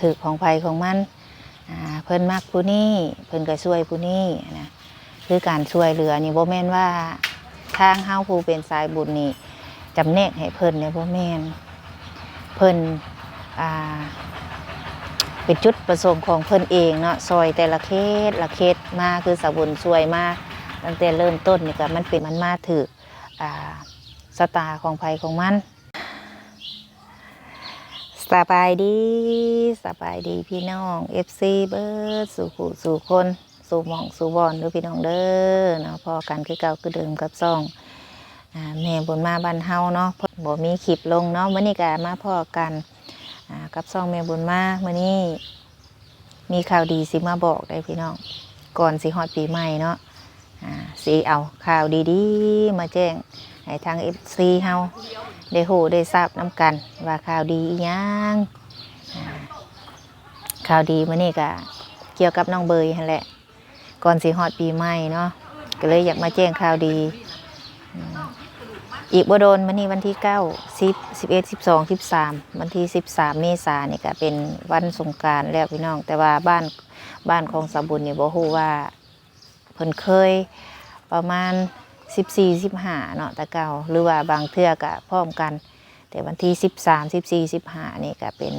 ถือของไผของมันเพิ่นมักผู้นี้เพิ่นก็ช่วยผู้นี้นะคือการช่วยเหลือนี่บ่แม่นว่าทางเฮาผู้เป็นสายบุญนี่จำแนกให้เพิ่นเนี่ยบ่แม่นเพิ่นเป็นจุดประสงค์ของเพิ่นเองเนาะซอยแต่ละเคสมาคือสาวบุญช่วยมาตั้งแต่เริ่มต้นนี่ก็มันมาถือสตาของไผของมันสบายดีพี่น้อง FC เบิร์ดสู่คนสู่หม่องสู่บอนหรือพี่น้องเด้อเนาะพอกันคือเก่าคือเดิมกับซ่องแม่บุญมาบ้านเฮาเนาะบ่มีคลิปลงเนาะมื้อนี้ก็มาพอกันกับซ่องแม่บุญมามื้อนี้มีข่าวดีสิมาบอกได้พี่น้องก่อนสิฮอดปีใหม่เนาะสิเอาข่าวดีๆมาแจ้งให้ทาง FC เฮาได้ฮู้ได้ทราบน้ำกันว่าข่าวดีอีหยังข่าวดีมื้อนี้ก็เกี่ยวกับน้องเบยนั่นแหละก่อนสิฮอดปีใหม่เนาะก็เลยอยากมาแจ้งข่าวดีอีกบ่โดนมื้อนี้วันที่9 10 11 12 13วันที่13เมษายนนี่ก็เป็นวันสงกรานต์แล้วพี่น้องแต่ว่าบ้านของสาวบุญนี่บ่ฮู้ว่าเพิ่นเคยประมาณ14-15เนาะแต่เก่าหรือว่าบางเทื่อก็พร้อมกันแต่วันที่13 14 15นี่ก็เป็น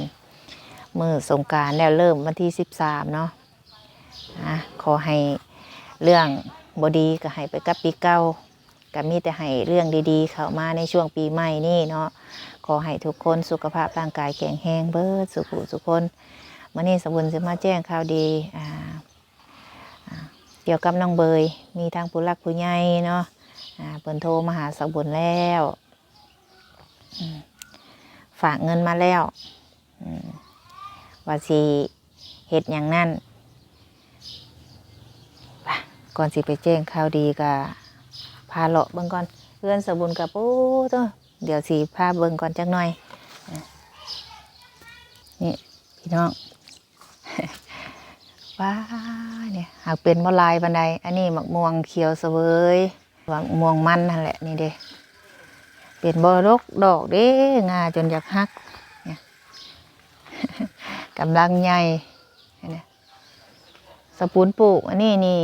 มื้อสงกรานต์แล้วเริ่มวันที่13เนาะขอให้เรื่องบ่ดีก็ให้ไปกับปีเก่าก็มีแต่ให้เรื่องดีๆเข้ามาในช่วงปีใหม่นี่เนาะขอให้ทุกคนสุขภาพร่างกายแข็งแรงเบิดสุขคนมื้อนี้สาวบุญจะมาแจ้งข่าวดีเกี่ยวกับน้องเบยมีทางผู้หลักผู้ใหญ่เนาะเพิ่นโทรมาหาสาวบุญแล้วฝากเงินมาแล้วว่าสิเฮ็ดอย่างนั้นก่อนสิไปแจ้งข่าวดีก็พาเลาะเบิ่งก่อนเพื่อนสาวบุญกับปู้ตัวเดี๋ยวสิพาเบิ่งก่อนจักหน่อยนี่พี่น้องว้าเนี่ยหากเป็นมะลายบันไดอันนี้มะม่วงเขียวเสวยมะม่วงมันนั่นแหละนี่เด้เป็นบอรกดอกเด้งาจนอยากหักเนี่ยกำลังใหญ่เนี่ยสปูนปลูกอันนี้นี่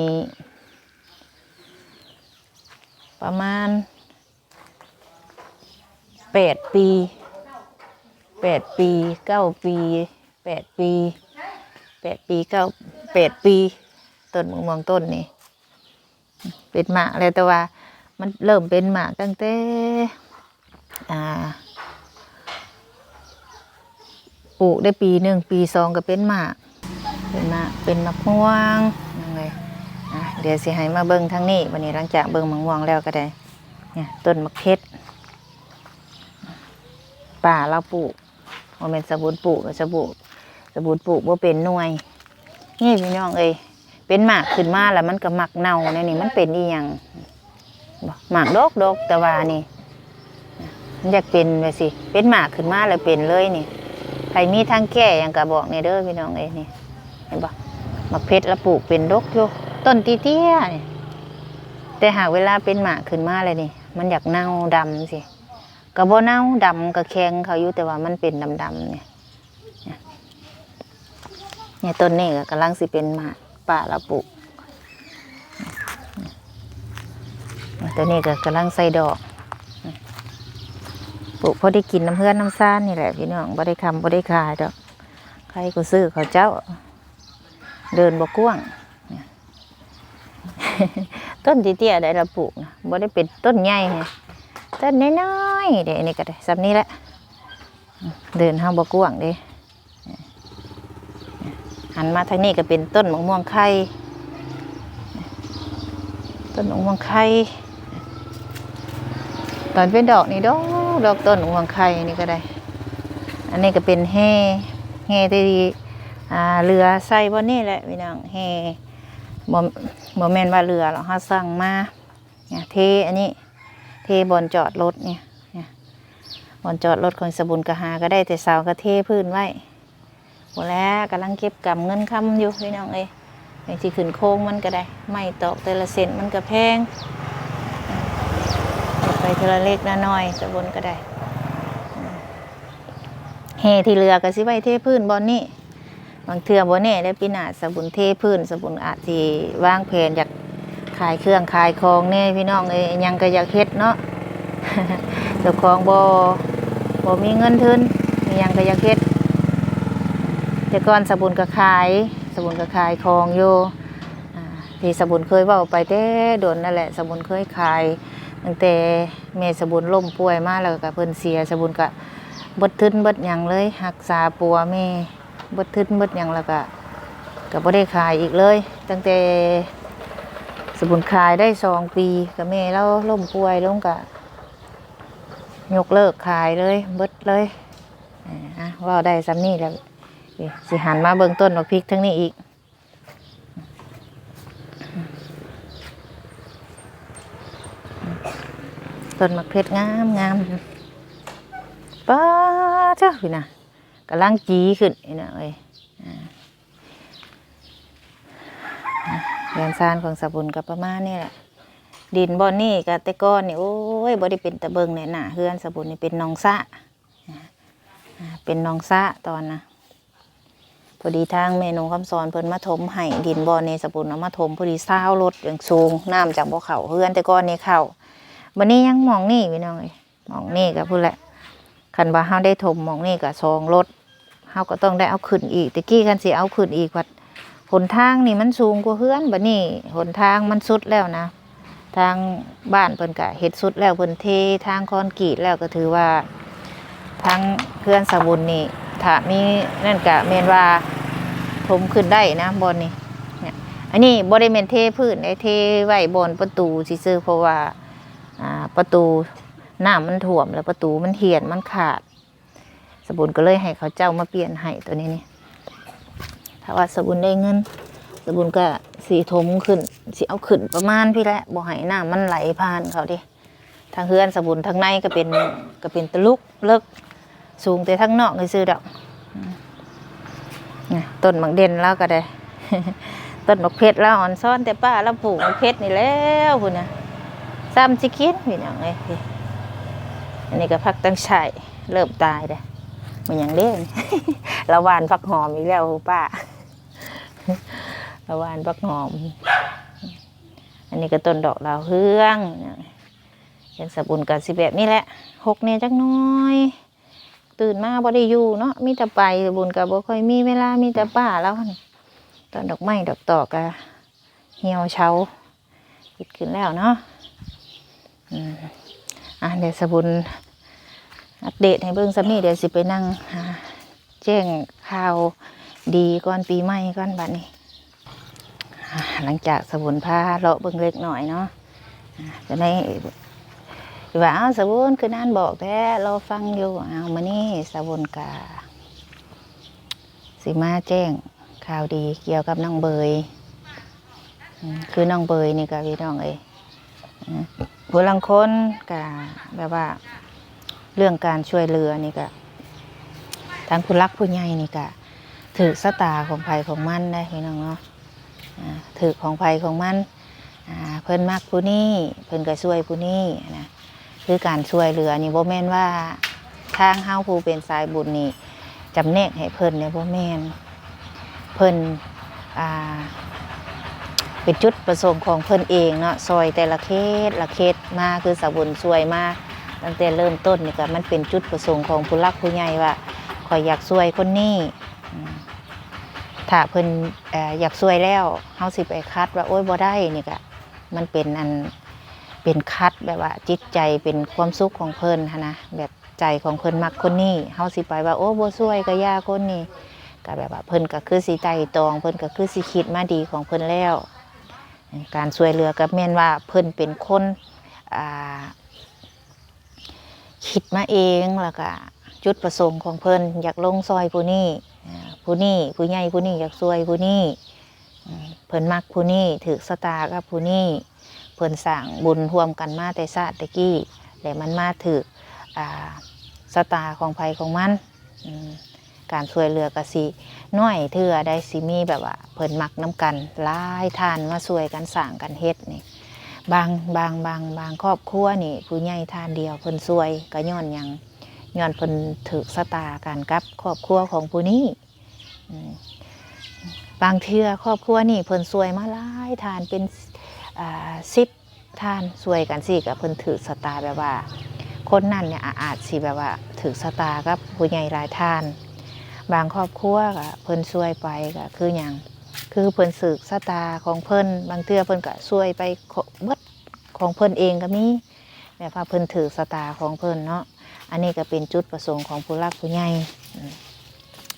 ประมาณ8 ปี9 ปี8 ปีต้นมะม่วงต้นนี่เป็นหมากเลยแต่ว่ามันเริ่มเป็นหมากตั้งแต่ปลูกได้ปี1 ปี 2ก็เป็นหมากเป็นมะม่วงยังไงเดี๋ยวสิให้มาเบิ่งทางนี้วันนี้หลังจากเบิ่งมะม่วงแล้วก็ได้เนี่ยต้นมะเขือป่าเราปลูกว่าเป็นสบู่ปลูกสบู่ปลูกว่าเป็นหน่วยนี่พี่น้องเอ้ยเป็นหมากขึ้นมาแล้วมันก็หมักเน่าเนี่ยนี่มันเป็นอีหยังหมากดกแต่ว่านี่มันอยากเป็นไปสิเป็นหมากขึ้นมาแล้วเป็นเลยนี่ใครมีทางแก้ยังกะบอกเนี่ยเด้อพี่น้องเอ้ยนี่เห็นปะมะเพชรแล้วปลูกเป็นดกอยู่ต้นเตี้ยนี่แต่หากเวลาเป็นหมากขึ้นมาเลยนี่มันอยากเน่าดำสิกระโบเน่าดำกระแข็งเขาอยู่แต่ว่ามันเป็นดำเนี่ยต้นนี้ก็กำลังสิเป็นหมากป่าละปลูกต้นนี้ก็กำลังใส่ดอกปลูกพอได้กินน้ำเพื่อนน้ำซ่านนี่แหละพี่น้องบ่ได้ได้ขายดอกใครก็ซื้อเขาเจ้าเดินบ่กว้างต้นเตี้ยๆได้ละปลูกนะบ่ได้เป็นต้นใหญ่ต้นน้อยๆเดี๋ยวนี้ก็ได้ซ้ำนี้แหละเดินห้างบ่กว้างเด้หันมาทางนี้ก็เป็นต้นมะม่วงไข่ต้นมะม่วงไข่ตอนเป็นดอกนี่ดอกต้นมะม่วงไข่นี่ก็ได้อันนี้ก็เป็นแห่ที่เรือใส่บนนี่แหละพี่น้องแห่บ่แม่นว่าเรือหรอกเขาสั่งมาเนี่ยเทอันนี้เทบนจอดรถเนี่ยบนจอดรถของสบุญกะหาก็ได้แต่เสาก็เทพื้นไว้หมดแล้วกำลังเก็บกำเงินคำอยู่พี่น้องเอ้ยในที่ขึ้นโค้งมันก็ได้ไม่ตอกแต่ละเซนมันก็แพงไปเทละเล็กน้อยสบุญก็ได้แห่ที่เรือก็สิไว้เทพื้นบนนี่ บางเทื่อบ่แน่ได้ปีหน้าสบุญเทพื้นสบุญอาจสิวางแผนอยากขายเครื่องขายของแน่พี่น้องเอ้ยหยังก็อยากเฮ็ดเนาะ เจ้าของบ่มีเงินทุนมีหยังก็อยากเฮ็ดแต่ก่อนสบุญก็ขายของอยู่ที่สบุญเคยเว้าไปแต่โดนนั่นแหละสบุญเคยขายตั้งแต่แม่สบุญล้มป่วยมาแล้วก็เพิ่นเสียสบุญก็เบิดทุนเบิดหยังเลยรักษาปัวแม่เบิดทุนเบิดหยังแล้วก็บ่ได้ขายอีกเลยตั้งแต่สบุญขายได้2 ปีก็แม่เราล้มป่วยลงก็ยกเลิกขายเลยเบิดเลยว่าได้ซ้ำนี่แล้วสิหันมาเบิ่งต้นบักพริกทั้งนี้อีกต้นมะเขืองามป้าเจ้าพี่น่ะกำลังจีขึ้นนี่นะเอ้ยเรือนซานของสบุญกับประมาณนี่แหละดินบ่อนนี่กับแต่ก้อนนี่โอ้ยบ่ได้เป็นตะเบิงเนี่ยน่ะเฮือนสบุญนี่เป็นหนองสะเป็นหนองสะตอนนะพอดีทางเมนูคำสอนเพิ่นมาถมให้ดินบ่อนนี่สบุญเอามาถมพอดีซาวรถอย่างสูงน้ำจากบ่อเขาเฮือนแต่ก้อนนี่เข้าวันนี้ยังมองนี่พี่น้องเลยมองนี่ก็พูดแหละคันว่าเฮาได้ถมมองนี่ก็2 รถเฮาก็ต้องได้เอาขึ้นอีกตะกี้คันสิเอาขึ้นอีกวัดหนทางนี่มันสูงกว่าเฮือนบัดนี้หนทางมันสุดแล้วนะทางบ้านเพิ่นก็เฮ็ดสุดแล้วเพิ่นเททางคอนกรีตแล้วก็ถือว่าทางเฮือนสบุญนี่ถ้ามีนั่นก็แม่นว่าถมขึ้นได้นะบอนนี่เนี่ยอันนี้บ่ได้แม่นเทพื้นได้เทไว้บนประตูซื่อๆเพราะว่าประตูน้ำมันท่วมแล้วประตูมันเหี่ยนมันขาดสบุญก็เลยให้เขาเจ้ามาเปลี่ยนให้ตัวนี้นี่ถ้าว่าสบุญได้เงินสบุญก็สีถมขึ้นสีเอาขึ้นประมาณพี่แหละบ่ให้น้ำมันไหลผ่านเขาดิทางเฮือนสบุญทางในก็เป็นตะลุกเลิกสูงแต่ทางนอกเลยซื้อดอกต้นมักเด่นแล้วก็ได้ ต้นมะเพชรแล้วอ่อนซ้อนแต่ป้าแล้วปลูกมะเพชรนี่แล้วคุณนะซ้ำสิคิดพี่น้องเอ้ยอันนี้ก็พักตั้งฉ่เริ่มตายเลยมันอย่างเล่น ละวานพักหอมอีกแล้วป้า ละวานพักหอมอันนี้ก็ต้นดอกดาวเฮืองเป็นสบุญกันสิแบบนี้แหละ6เนี่ยจักน้อยตื่นมาบ่ได้อยู่เนาะมีแต่ไปสบุญกับบ่ค่อยมีเวลามีแต่ป้าแล้วตอนดอกไม้ดอกตอกก็เหี่ยวเฉาปิดขึ้นแล้วเนาะเดี๋ยวสบุญอัปเดตให้เบิ่งสักนิดเดี๋ยวสิไปนั่งแจ้งข่าวดีก่อนปีใหม่ก่อนบัดนี้หลังจากสบุญพาเลาะเบิ่งเล็กหน่อยเนาะจะได้ว่าสบุญคือนั่นบอกแท้เราฟังอยู่มานี่สบุญกาสิมาแจ้งข่าวดีเกี่ยวกับน้องเบยคือน้องเบยนี่กับพี่น้องผู้ลังคนกับแบบว่าเรื่องการช่วยเหลือนี่ก็ทางผู้รักผู้ใหญ่นี่ก็ถือสตาของภัยของมันได้พี่น้องเนาะถือของภัยของมันเพิ่นมักผู้นี้เพิ่นก็ช่วยผู้นี้นะคือการช่วยเหลือนี่บ่แม่นว่าทางเฮาผู้เป็นสายบุญนี่จำแนกให้เพิ่นเนี่ยบ่แม่นเพิ่นเป็นจุดประสงค์ของเพิ่นเองเนาะซอยแต่ละเคสมาคือสบุญช่วยมาตั้งแต่เริ่มต้นนี่ก็มันเป็นจุดประสงค์ของผู้รักผู้ใหญ่ว่าขอยอยากช่วยคนนี้ถ้าเพิ่นอยากช่วยแล้วเฮาสิไปคัดว่าโอ๊ยบ่ได้นี่ก็มันเป็นคัดแบบว่าจิตใจเป็นความสุขของเพิ่นนะแบบใจของเพิ่นมักคนนี้เฮาสิไปว่าโอ้บ่ช่วยก็ย่าคนนี้ก็แบบว่าเพิ่นก็คือสิไต่ตองเพิ่นก็คือสิคิดมาดีของเพิ่นแล้วการช่วยเหลือก็แม่นว่าเพิ่นเป็นคนคิดมาเองแล้วก็จุดประสงค์ของเพิ่นอยากลงซอยผู้นี้ผู้ใหญ่ผู้นี้อยากช่วยผู้นี้เพิ่นมักผู้นี้ถือสตากับผู้นี้เพิ่นสร้างบุญร่วมกันมาแต่ชาติตะกี้แต่มันมาถือสตาของภัยของมันการช่วยเหลือกสิน้อยเถื่อได้สิมีแบบว่าเพิ่นมักน้ำกันหลายทานมาช่วยกันสร้างกันเฮ็ดนี่บางครอบครัวนี่ผู้ใหญ่ทานเดียวเพิ่นช่วยก็ย้อนเพิ่นถือสตากันกับครอบครัวของผู้นี้ บางเทื่อครอบครัวนี่เพิ่นซวยมาหลายทานเป็น10ทานซวยกันสิกับเพิ่นถือสตาแบบว่าคนนั้นเนี่ยอาจสิแบบว่าถือสตากับผู้ใหญ่หลายทานบางครอบครัวก็เพิ่นซวยไปก็คือหยังคือเพิ่นสืบสตาของเพิ่นบางเทื่อเพิ่นก็ซวยไปเบิดของเพิ่นเองก็มีแบบว่าเพิ่นถือสตาของเพิ่นเนาะอันนี้ก็เป็นจุดประสงค์ของผู้หลักผู้ใหญ่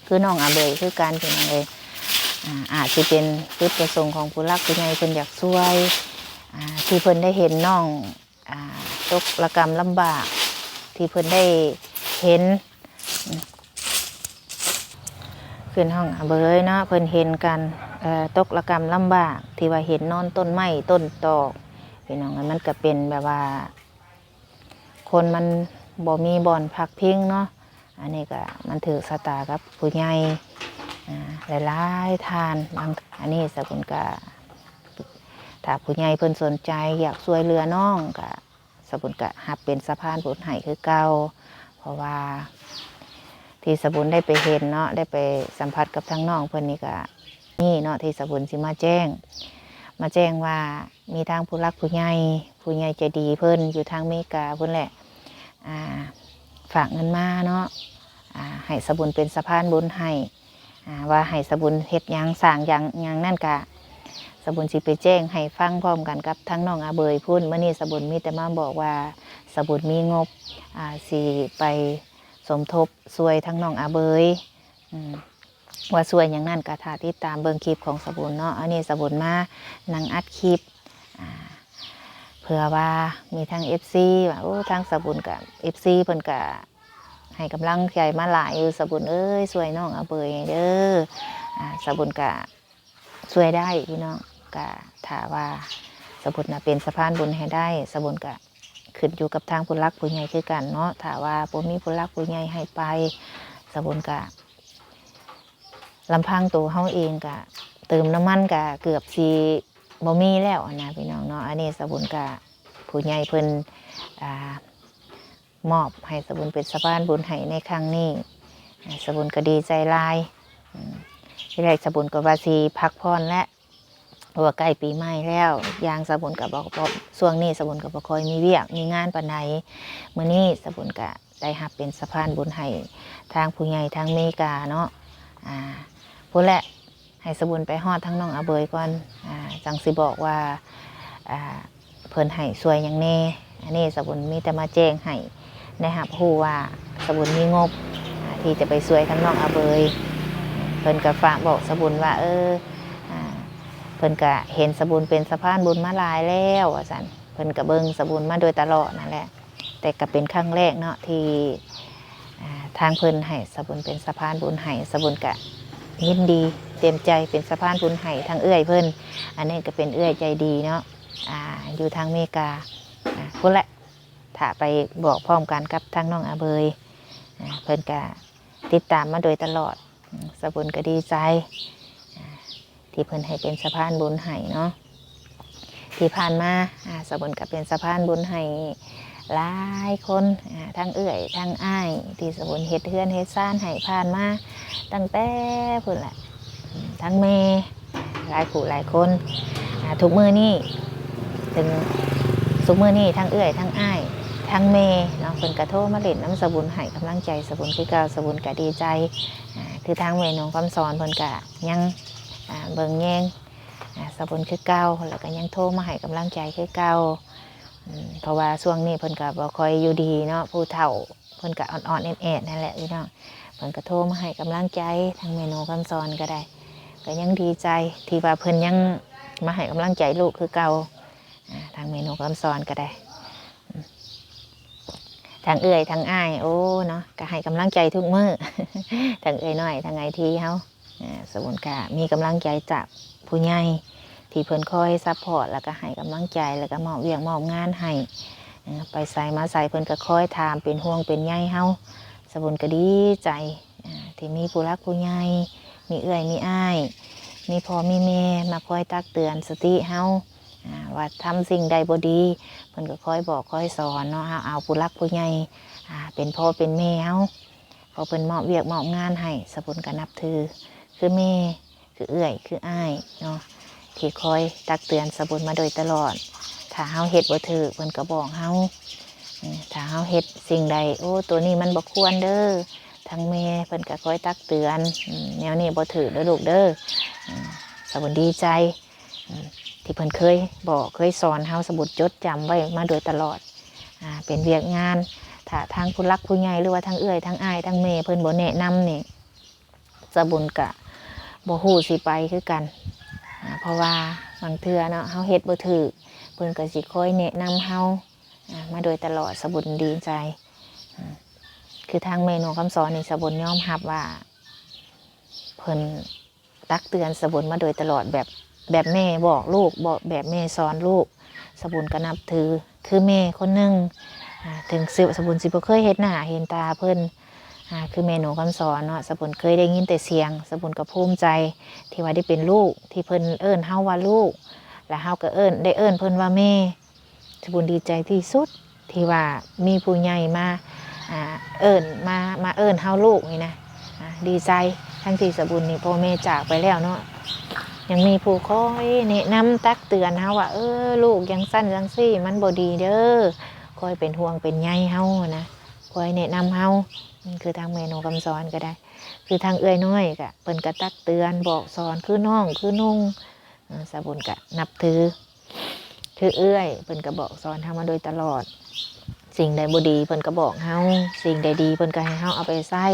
คือน้องอาเบยคือการเป็นอะไรอาจจะเป็นจุดประสงค์ของผู้หลักผู้ใหญ่เพิ่นอยากช่วยที่เพิ่นได้เห็นน้องตกระกรรมลำบากที่เพิ่นได้เห็นขึ้นห้องอาเบยเนาะเพิ่นเห็นกันตกระกรรมลำบากที่ว่าเห็นนอนต้นไม้ต้นตอกพี่น้องมันก็เป็นแบบว่าคนมันบ่มีบ่อนพักพิงเนาะอันนี้ก็มันถือสตากับผู้ใหญ่หลายๆทานบางอันนี้สกุลกะถ้าผู้ใหญ่เพิ่นสนใจอยากช่วยเหลือน้องกะสกุลกะหับเป็นสะพานบุญให้คือเก่าเพราะว่าที่สกุลได้ไปเห็นเนาะได้ไปสัมผัสกับทั้งน้องเพิ่นนี่กะนี่เนาะที่สกุลสิมาแจ้งว่ามีทางผู้รักผู้ใหญ่ใจดีเพิ่นอยู่ทางอเมริกาเพิ่นแหละฝากเงินมาเนาะให้สบุญเป็นสะพานบุญให้ว่าให้สบุญเฮ็ดยังสร้างยังนั่นกะสบุญสิไปแจ้งให้ฟังพร้อมกันกับทั้งน้องอาเบยพุ่นเมื่อนี้สบุญมีแต่มาบอกว่าสบุญมีงบสิไปสมทบช่วยทั้งน้องอาเบยว่าช่วยอย่างนั้นกะถ้าติดตามเบิ่งคลิปของสบุญเนาะอันนี้สบุญมานั่งอัดคลิปเผื่อว่ามีทั้ง FC ว่าโอ้ทั้งสบุญกับ FC เพิ่นกะให้กำลังใจมาหลายสบุญเอ้ยช่วยน้องอาเบยเด้อสบุญกะช่วยได้พี่น้องกะถ้าว่าสบุญน่ะเป็นสะพานบุญให้ได้สบุญกะขึ้นอยู่กับทางผู้รักผู้ใหญ่คือกันเนาะถ้าว่าบ่มีผู้รักผู้ใหญ่ให้ไปสบุญกะลำพังตัวเฮาเองกะเติมน้ำมันกะเกือบสิบ่มีแล้วนะพี่น้องเนาะอันนี้สบุญกะผู้ใหญ่เพิ่นมอบให้สบุญเป็นสะพานบุญให้ในครั้งนี้สบุญก็ดีใจหลายที่แรกสบุญก็ว่าสิพักผ่อนและว่าใกล้ปีใหม่แล้วยางสบุญก็บอกช่วงนี้สบุญก็บ่ค่อยมีเวียกมีงานปานใดมื้อนี้สบุญก็ได้รับเป็นสะพานบุญให้ทางผู้ใหญ่ทางอเมริกาเนาะผู้แหละให้สบุญไปฮอดทั้งน้องอาเบยก่อนจังสิบอกว่าเพิ่นให้ช่วยอย่างแน่อันนี้สบุญมีแต่มาแจ้งให้ได้รับรู้ว่าสบุญมีงบที่จะไปช่วยทั้งน้องอาเบยเพิ่นก็ฝากบอกสบุญว่าเพิ่นก็เห็นสบุญเป็นสะพานบุญมาหลายแล้วว่าซั่นเพิ่นก็เบิ่งสบุญมาโดยตลอดนั่นแหละแต่ก็เป็นครั้งแรกเนาะที่ทางเพิ่นให้สบุญเป็นสะพานบุญให้สบุญก็ยินดีเต็มใจเป็นสะพานบุญให้ทางเอื้อยเพิ่นอันนี้ก็เป็นเอื้อยใจดีเนาะอยู่ทางอเมริกาพุ่นแหละถ้าไปบอกพร้อมกันกับทางน้องอาเบยเพิ่นก็ติดตามมาโดยตลอดสบุญก็ดีใจที่เพิ่นให้เป็นสะพานบุญให้เนาะที่ผ่านมาสบุญก็เป็นสะพานบุญให้หลายคนทั้งเอื้อยทั้งอ้ายที่สบุญเฮ็ดเฮือนเฮ็ดซ่านให้ผ่านมาตั้งแต่พุ่นแหละทั้งแม่หลายผู้หลายคนทุกมื้อนี้ถึงทุกมื้อนี้ทั้งเอื้อยทั้งอ้ายทั้งแม่เนาะเพิ่นก็โทรมาเล่นน้ำสบุญให้กำลังใจสบุญคือเก่าสบุญก็ดีใจคือทางแม่น้องคำสอนเพิ่นก็ยังเบิ่งแยงสบุญคือเก่าแล้วก็ยังโทรมาให้กำลังใจคือเก่าเพราะว่าช่วงนี้เพิ่นก็บ่ค่อยอยู่ดีเนาะผู้เฒ่าเพิ่นก็อ่อนๆแอดๆนั่นแหละพี่น้องเพิ่นก็โทรมาให้กำลังใจทางแม่น้องคำสอนก็ได้ก็ยังดีใจที่ว่าเพิ่นยังมาให้กำลังใจลูกคือเก่าทางแม่น้องคำสอนก็ได้ทางเอื้อยทางอ้ายโอ้เนาะก็ให้กำลังใจทุกมื้อทางเอื้อยน้อยทางไอทีเฮาสบุญก็มีกำลังใจจากผู้ใหญ่ที่เพิ่นคอยซัพพอร์ตแล้วก็ให้กำลังใจแล้วก็มอบเวียกมอบงานให้ไปใส่มาใส่เพิ่นก็คอยถามเป็นห่วงเป็นใยเฮาสบุญก็ดีใจที่มีผู้รักผู้ใหญ่มีเอื้อยมีอ้ายมีพ่อมีแม่มาคอยตักเตือนสติเฮาว่าทำสิ่งใดบ่ดีเพิ่นก็คอยบอกคอยสอนเนาะเอาผู้รักผู้ใหญ่เป็นพ่อเป็นแม่เฮาพอเพิ่นมอบเวียกมอบงานให้สบุญก็นับถือคือแม่ คือเอื้อยคืออ้ายเนาะที่คอยตักเตือนสะบุญมาโดยตลอดถ้าเฮาเฮ็ดบ่ถูกเพิ่นก็บอกเฮาถ้าเฮาเฮ็ดสิ่งใดโอ้ตัวนี้มันบ่ควรเด้อทั้งแม่เพิ่นก็คอยตักเตือนแนวนี้บ่ถูกเด้อลูกเด้อสะบุญดีใจที่เพิ่นเคยบอกเคยสอนเฮาสะบุญจดจำไว้มาโดยตลอดเป็นเวียกงานถ้าทางผู้รักผู้ใหญ่หรือว่าทางเอื้อยทางอ้ายทางแม่เพิ่นบ่แนะนำนี่สะบุญก็บ่ฮู้สิไปคือกันเพราะว่าบางเทื่อเนาะเฮาเฮ็ดบ่ถูกเพิ่นก็สิคอยแนะนำเฮามาโดยตลอดสะบุญดีใจคือทางแม่หนูคำสอนนี่สะบุญยอมรับว่าเพิ่นตักเตือนสะบุญมาโดยตลอดแบบแม่บอกลูกบอกแบบแม่สอนลูกสะบุญก็นับถือคือแม่คนหนึ่งถึงสะบุญสิบ่เคยเห็นหน้าเห็นตาเพิ่นคือแม่หนูคำสอนเนาะสะบุญเคยได้ยินแต่เสียงสะบุญก็ภูมิใจที่ว่าได้เป็นลูกที่เพิ่นเอิ้นเฮาว่าลูกและเฮาก็ได้เอิ้นเพิ่นว่าแม่สะบุญดีใจที่สุดที่ว่ามีผู้ใหญ่มาเอิ้นมาเอิ้นเฮาลูกนี่นะดีใจทั้งที่สะบุญนี่พ่อแม่จากไปแล้วเนาะยังมีผู้คอยแนะนำตักเตือนเฮาว่าลูกยังสั้นจังซี่มันบ่ดีเด้อคอยเป็นห่วงเป็นใยเฮานะคอยแนะนำเฮาคือทางแม่หนูคำสอนก็ได้คือทางเอื้อยน้อยก็เพิ่นก็ตักเตือนบอกสอนคือน้องคือนุ่งสะบุญก็นับถือคือเอื้อยเพิ่นก็บอกสอนเฮามาโดยตลอดสิ่งใดบ่ดีเพิ่นก็บอกเฮาสิ่งใดดีเพิ่นก็ให้เฮาเอาไปใช้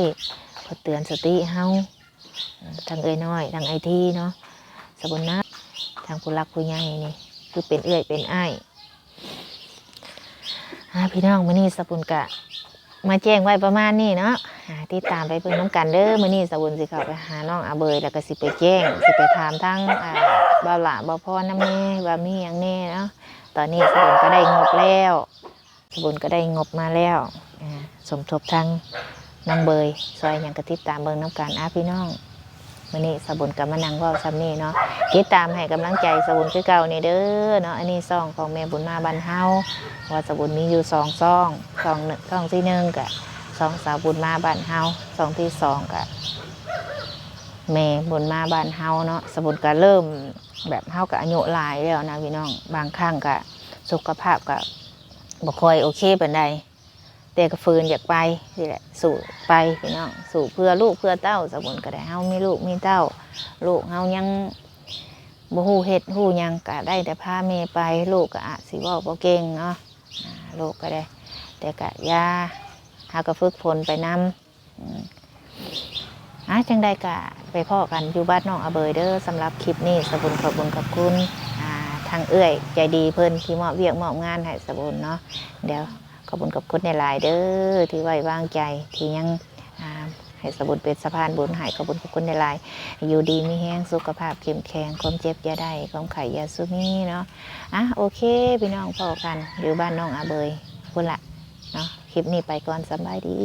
เพื่อเตือนสติเฮาทางเอื้อยน้อยทางไอทีเนาะสะบุญนะทางผู้รักผู้ใหญ่นี่คือเป็นเอื้อยเป็นอ้ายพี่น้องมื้อนี้สะบุญก็มาแจ้งไว้ประมาณนี้เนาะติดตามไปเพิ่งน้ำกันเด้อมื้อนี้สะบุญสิเข้าไปหาน้องอาเบยแล้วก็สิไปแจ้งสิไปถามทั้งบ่าวหลาบ่าวพ่อน้ำแน่ว่ามีหยังแน่เนาะตอนนี้สะบุญก็ได้งบแล้วสะบุญก็ได้งบมาแล้วสมทบทั้งน้องเบยซอยหยังก็ติดตามเบิ่งน้ำกันพี่น้องมื้อนี้สะบุญก็มานั่งเว้าซ้ำนี้เนาะติดตามให้กำลังใจสะบุญคือเก่านี่เด้อเนาะอันนี้ซ่องของแม่บุญมาบ้านเฮาว่าสะบุญมีอยู่2ซ่องที่1ก็ซ่องสาวบุญมาบ้านเฮาซ่องที่2ก็แม่บุญมาบ้านเฮาเนาะสะบุญก็เริ่มแบบเฮาก็อายุหลายแล้วนะพี่น้องบางครั้งก็สุขภาพก็บ่ค่อยโอเคปานใดแต่ก็ฝืนอยากไปนี่แหละสู่ไปพี่น้องสู่เพื่อลูกเพื่อเต้าสะบุญก็ได้เฮามีลูกมีเต้าลูกเฮายังบ่ฮู้เฮ็ดฮู้หยังก็ได้แต่พาแม่ไปลูกก็อาจสิเว้าบ่เก่งเนาะลูกก็ได้แต่ก็อย่าเฮาก็ฝึกฝนไปนำจังได้ก็ไปพ้อกันอยู่บ้านน้องอาเบยเด้อสำหรับคลิปนี้สะบุญขอบคุณทางเอื้อยใจดีเพิ่นที่มอบเวียกมอบงานให้สะบุญเนาะเดี๋ยวขอบคุณในหลายเด้อที่ไว้วางใจที่ยังให้สะบุญเป็นสะพานบุญให้ขอบคุณในหลายอยู่ดีมีแห้งสุขภาพเข้มแข็งความเจ็บอย่าได้ความไข่ยาซุมีเนาะโอเคพี่น้องพอกันอยู่บ้านน้องอาเบยพุ่นละเนาะคลิปนี้ไปก่อนสบายดี